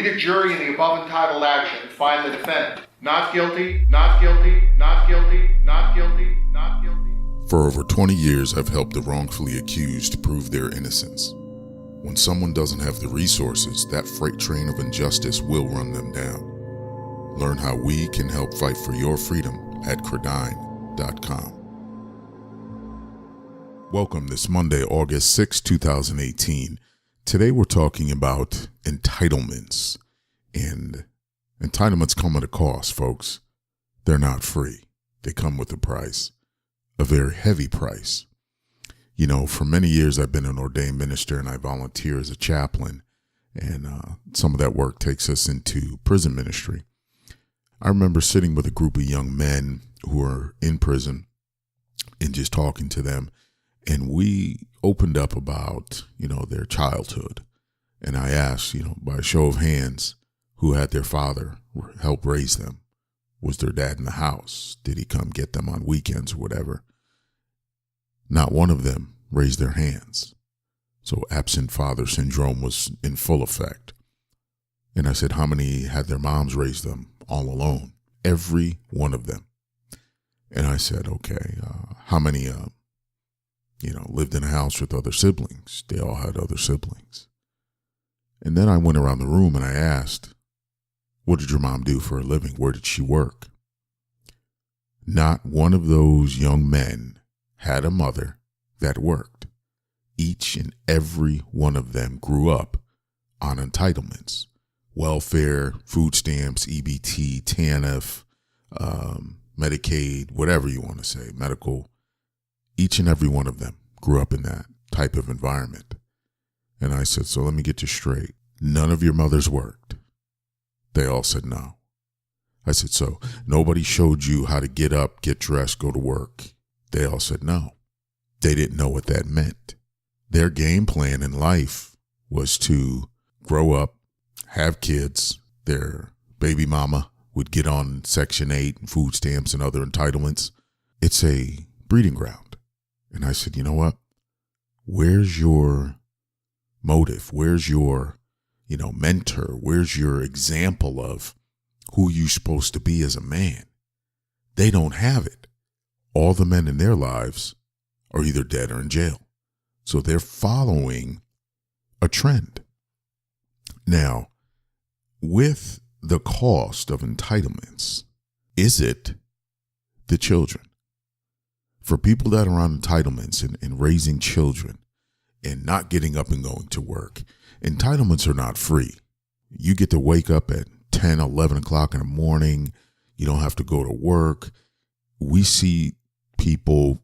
We, the jury in the above entitled action, find the defendant not guilty, not guilty, not guilty, not guilty, not guilty. For over 20 years, I've helped the wrongfully accused to prove their innocence. When someone doesn't have the resources, that freight train of injustice will run them down. Learn how we can help fight for your freedom at Cridine.com. Welcome this Monday, August 6, 2018. Today we're talking about entitlements. And entitlements come at a cost, folks. They're not free. They come with a price, a very heavy price. You know, for many years I've been an ordained minister and I volunteer as a chaplain. And some of that work takes us into prison ministry. I remember sitting with a group of young men who were in prison and just talking to them. And we opened up about, their childhood. And I asked, by a show of hands, who had their father help raise them? Was their dad in the house? Did he come get them on weekends or whatever? Not one of them raised their hands. So absent father syndrome was in full effect. And I said, how many had their moms raise them all alone? Every one of them. And I said, okay, how many, lived in a house with other siblings? They all had other siblings. And then I went around the room and I asked, what did your mom do for a living? Where did she work? Not one of those young men had a mother that worked. Each and every one of them grew up on entitlements. Welfare, food stamps, EBT, TANF, Medicaid, whatever you want to say, medical. Each and every one of them grew up in that type of environment. And I said, so let me get this straight. None of your mothers worked. They all said no. I said, so nobody showed you how to get up, get dressed, go to work? They all said no. They didn't know what that meant. Their game plan in life was to grow up, have kids. Their baby mama would get on Section 8 and food stamps and other entitlements. It's a breeding ground. And I said, you know what? Where's your motive? Where's your, mentor? Where's your example of who you're supposed to be as a man? They don't have it. All the men in their lives are either dead or in jail. So they're following a trend. Now, with the cost of entitlements, is it the children? For people that are on entitlements and raising children and not getting up and going to work, entitlements are not free. You get to wake up at 10, 11 o'clock in the morning. You don't have to go to work. We see people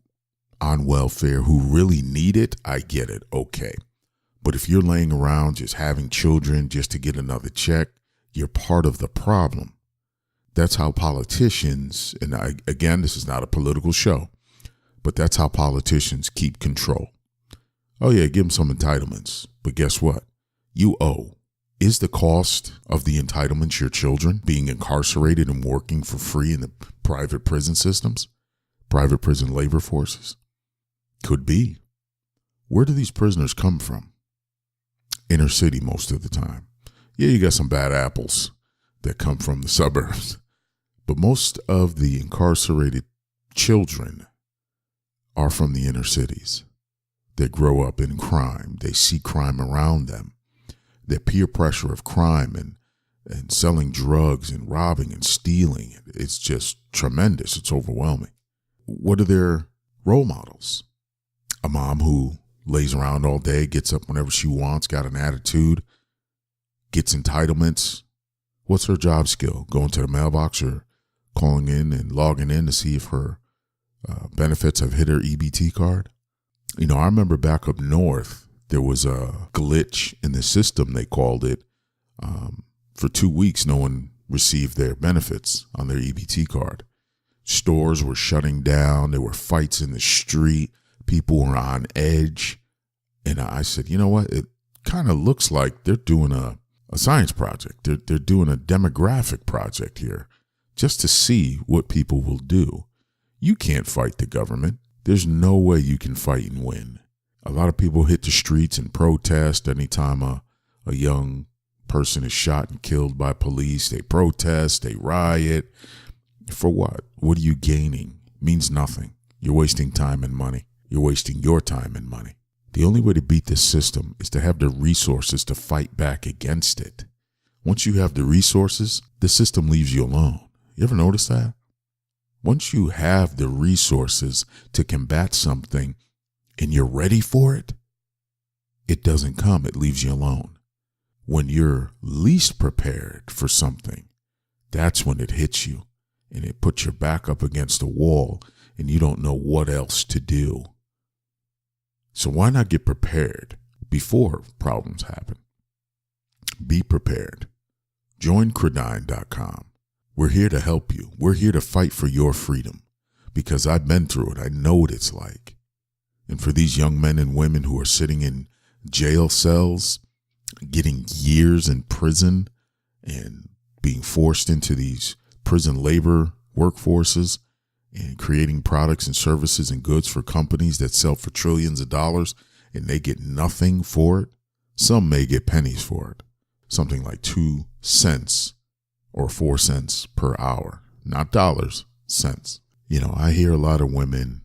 on welfare who really need it. I get it. Okay. But if you're laying around just having children just to get another check, you're part of the problem. That's how politicians, and again, this is not a political show, but that's how politicians keep control. Oh yeah, give them some entitlements. But guess what? You owe. Is the cost of the entitlements your children being incarcerated and working for free in the private prison systems? Private prison labor forces? Could be. Where do these prisoners come from? Inner city most of the time. Yeah, you got some bad apples that come from the suburbs. But most of the incarcerated children are from the inner cities. They grow up in crime. They see crime around them. The peer pressure of crime and selling drugs and robbing and stealing, it's just tremendous. It's overwhelming. What are their role models? A mom who lays around all day, gets up whenever she wants, got an attitude, gets entitlements. What's her job skill? Going to the mailbox or calling in and logging in to see if her benefits have hit her EBT card? I remember back up north, there was a glitch in the system, they called it. For 2 weeks, no one received their benefits on their EBT card. Stores were shutting down. There were fights in the street. People were on edge. And I said, you know what? It kind of looks like they're doing a science project. They're doing a demographic project here just to see what people will do. You can't fight the government. There's no way you can fight and win. A lot of people hit the streets and protest anytime a young Person is shot and killed by police. They protest, they riot. For what? What are you gaining? Means nothing. You're wasting time and money. You're wasting your time and money. The only way to beat this system is to have the resources to fight back against it. Once you have the resources, the system leaves you alone. You ever notice that? Once you have the resources to combat something and you're ready for it, it doesn't come. It leaves you alone. When you're least prepared for something, that's when it hits you and it puts your back up against the wall and you don't know what else to do. So why not get prepared before problems happen? Be prepared. Join Cridine.com. We're here to help you. We're here to fight for your freedom because I've been through it. I know what it's like. And for these young men and women who are sitting in jail cells, getting years in prison and being forced into these prison labor workforces and creating products and services and goods for companies that sell for trillions of dollars and they get nothing for it. Some may get pennies for it. Something like 2 cents or 4 cents per hour, not dollars, cents. You know, I hear a lot of women,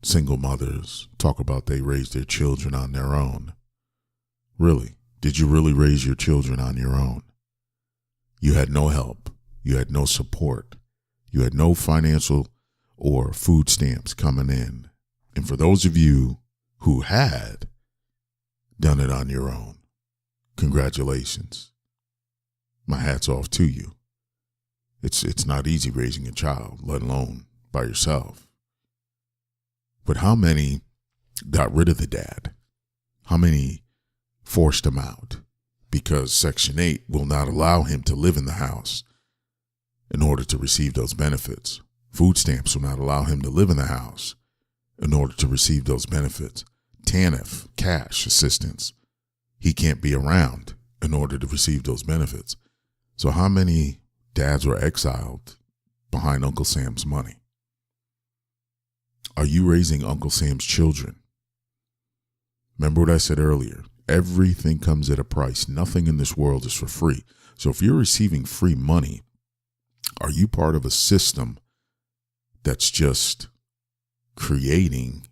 single mothers, talk about they raised their children on their own. Really? Did you really raise your children on your own? You had no help. You had no support. You had no financial or food stamps coming in. And for those of you who had done it on your own, congratulations. My hat's off to you. It's not easy raising a child, let alone by yourself. But how many got rid of the dad? How many forced him out because Section 8 will not allow him to live in the house in order to receive those benefits? Food stamps will not allow him to live in the house in order to receive those benefits. TANF, cash assistance, he can't be around in order to receive those benefits. So how many dads were exiled behind Uncle Sam's money? Are you raising Uncle Sam's children? Remember what I said earlier. Everything comes at a price. Nothing in this world is for free. So if you're receiving free money, are you part of a system that's just creating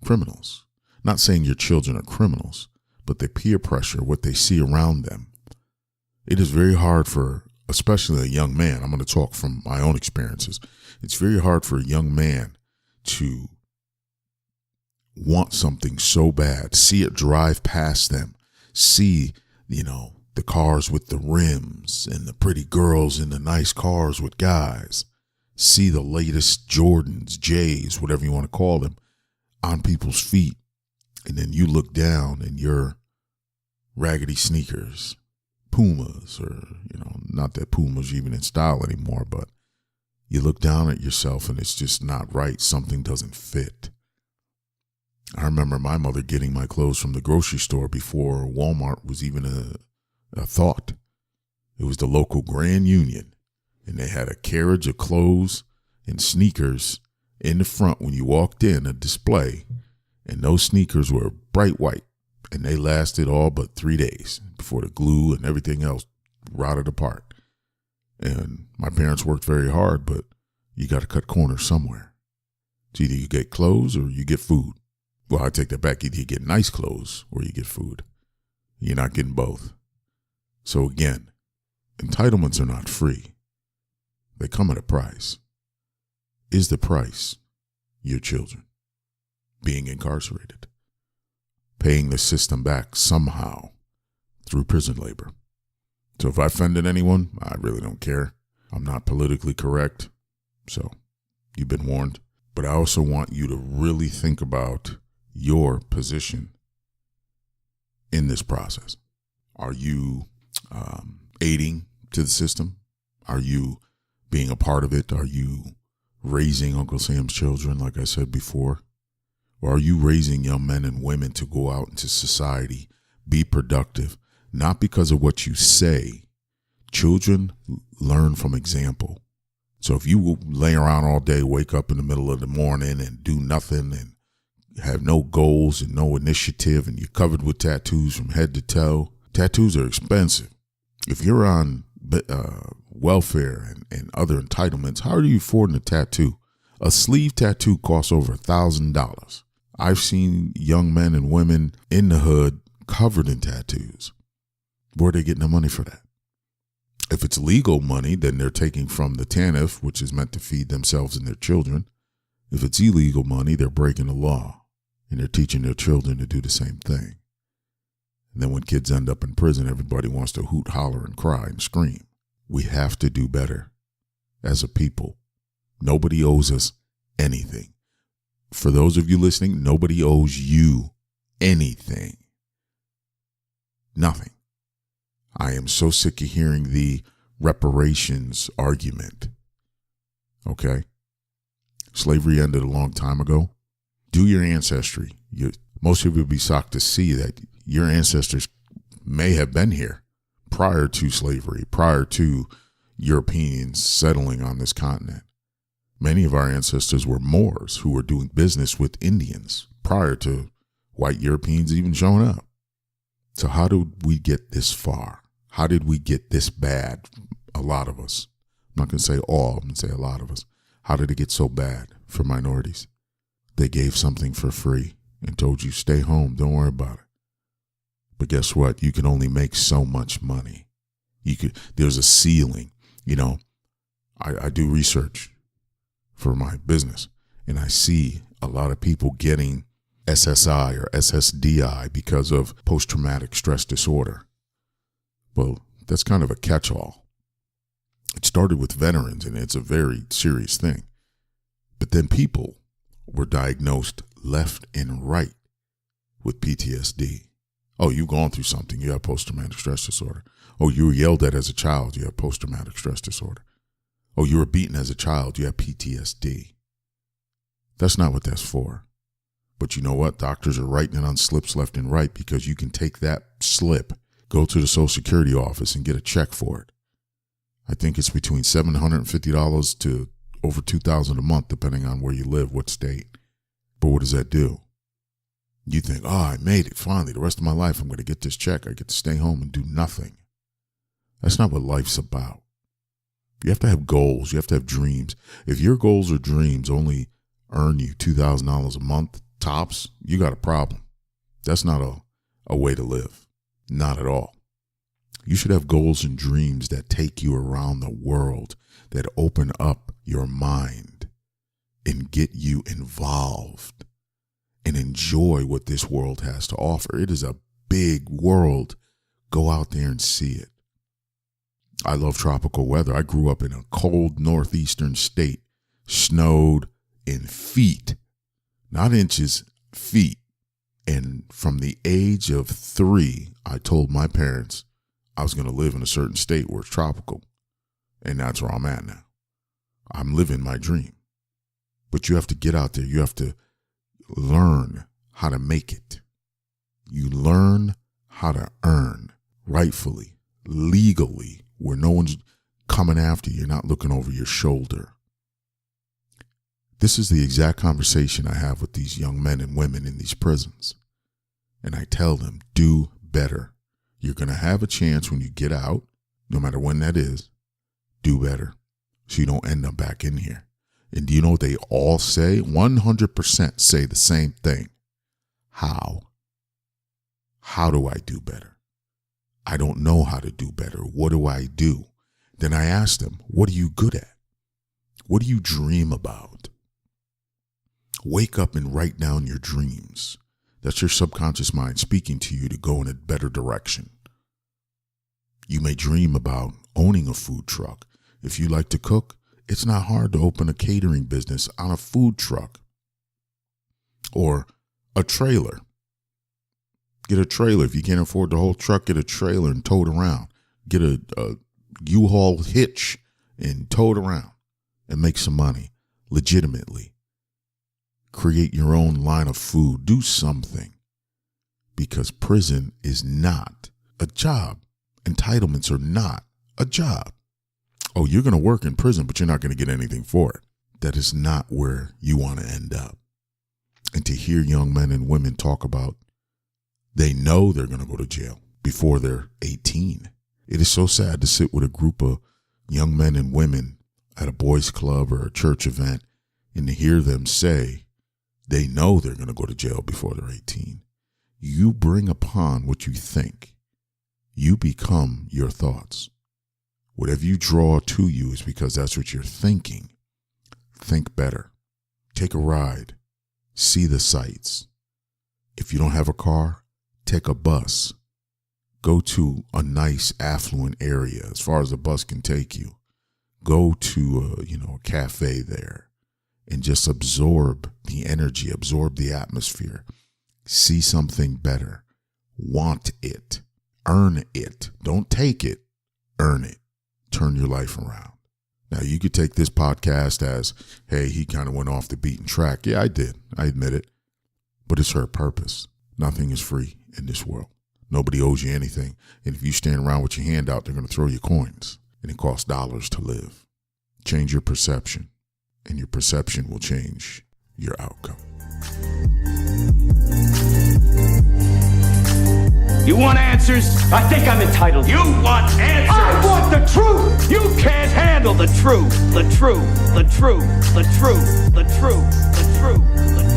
criminals? Not saying your children are criminals, but the peer pressure, what they see around them. It is very hard for, especially a young man, I'm going to talk from my own experiences. It's very hard for a young man to want something so bad, see it drive past them, see, the cars with the rims and the pretty girls in the nice cars with guys, see the latest Jordans, J's, whatever you want to call them, on people's feet. And then you look down and your raggedy sneakers, Pumas, or, not that Puma's even in style anymore, but you look down at yourself and it's just not right. Something doesn't fit. I remember my mother getting my clothes from the grocery store before Walmart was even a thought. It was the local Grand Union, and they had a carriage of clothes and sneakers in the front when you walked in, a display, and those sneakers were bright white, and they lasted all but 3 days before the glue and everything else rotted apart. And my parents worked very hard, but you got to cut corners somewhere. It's either you get clothes or you get food. Well, I take that back. Either you get nice clothes or you get food. You're not getting both. So again, entitlements are not free. They come at a price. Is the price your children being incarcerated? Paying the system back somehow through prison labor. So if I offended anyone, I really don't care. I'm not politically correct. So you've been warned. But I also want you to really think about your position in this process. Are you aiding to the system? Are you being a part of it? Are you raising Uncle Sam's children, like I said before? Or are you raising young men and women to go out into society, be productive, not because of what you say? Children learn from example. So if you lay around all day, wake up in the middle of the morning and do nothing and have no goals and no initiative, and you're covered with tattoos from head to toe. Tattoos are expensive. If you're on welfare and other entitlements, how are you affording a tattoo? A sleeve tattoo costs over $1,000. I've seen young men and women in the hood covered in tattoos. Where are they getting the money for that? If it's legal money, then they're taking from the TANF, which is meant to feed themselves and their children. If it's illegal money, they're breaking the law, and they're teaching their children to do the same thing. And then when kids end up in prison, everybody wants to hoot, holler, and cry and scream. We have to do better as a people. Nobody owes us anything. For those of you listening, nobody owes you anything. Nothing. I am so sick of hearing the reparations argument. Okay? Slavery ended a long time ago. Do your ancestry. Most of you will be shocked to see that your ancestors may have been here prior to slavery, prior to Europeans settling on this continent. Many of our ancestors were Moors who were doing business with Indians prior to white Europeans even showing up. So how did we get this far? How did we get this bad? A lot of us. I'm not going to say all, I'm going to say a lot of us. How did it get so bad for minorities? They gave something for free and told you, stay home, don't worry about it. But guess what? You can only make so much money. There's a ceiling. I do research for my business, and I see a lot of people getting SSI or SSDI because of post-traumatic stress disorder. Well, that's kind of a catch-all. It started with veterans, and it's a very serious thing. But then people were diagnosed left and right with PTSD. Oh, you've gone through something. You have post-traumatic stress disorder. Oh, you were yelled at as a child. You have post-traumatic stress disorder. Oh, you were beaten as a child. You have PTSD. That's not what that's for. But you know what? Doctors are writing it on slips left and right because you can take that slip, go to the Social Security office and get a check for it. I think it's between $750 to over $2,000 a month, depending on where you live, what state. But what does that do? You think, I made it finally. The rest of my life, I'm going to get this check. I get to stay home and do nothing. That's not what life's about. You have to have goals. You have to have dreams. If your goals or dreams only earn you $2,000 a month, tops, you got a problem. That's not a way to live. Not at all. You should have goals and dreams that take you around the world, that open up your mind and get you involved and enjoy what this world has to offer. It is a big world. Go out there and see it. I love tropical weather. I grew up in a cold northeastern state, snowed in feet, not inches, feet. And from the age of 3, I told my parents I was going to live in a certain state where it's tropical. And that's where I'm at now. I'm living my dream. But you have to get out there. You have to learn how to make it. You learn how to earn rightfully, legally, where no one's coming after you. You're not looking over your shoulder. This is the exact conversation I have with these young men and women in these prisons. And I tell them, do better. You're going to have a chance when you get out, no matter when that is, do better so you don't end up back in here. And do you know what they all say? 100% say the same thing. How? How do I do better? I don't know how to do better. What do I do? Then I ask them, what are you good at? What do you dream about? Wake up and write down your dreams. That's your subconscious mind speaking to you to go in a better direction. You may dream about owning a food truck. If you like to cook, it's not hard to open a catering business on a food truck or a trailer. Get a trailer. If you can't afford the whole truck, get a trailer and tow it around. Get a U-Haul hitch and tow it around and make some money legitimately. Create your own line of food. Do something, because prison is not a job. Entitlements are not a job. Oh, you're going to work in prison, but you're not going to get anything for it. That is not where you want to end up. And to hear young men and women talk about they know they're going to go to jail before they're 18. It is so sad to sit with a group of young men and women at a boys' club or a church event and to hear them say they know they're going to go to jail before they're 18. You bring upon what you think. You become your thoughts. Whatever you draw to you is because that's what you're thinking. Think better. Take a ride. See the sights. If you don't have a car, take a bus. Go to a nice affluent area as far as the bus can take you. Go to a cafe there and just absorb the energy, absorb the atmosphere. See something better. Want it. Earn it. Don't take it. Earn it. Turn your life around. Now, you could take this podcast as, hey, he kind of went off the beaten track. Yeah, I did. I admit it. But it's her purpose. Nothing is free in this world. Nobody owes you anything. And if you stand around with your hand out, they're going to throw you coins. And it costs dollars to live. Change your perception. And your perception will change your outcome. You want answers? I think I'm entitled. You want answers? I want the truth! You can't handle the truth. The truth. The truth. The truth. The truth. The truth. The truth.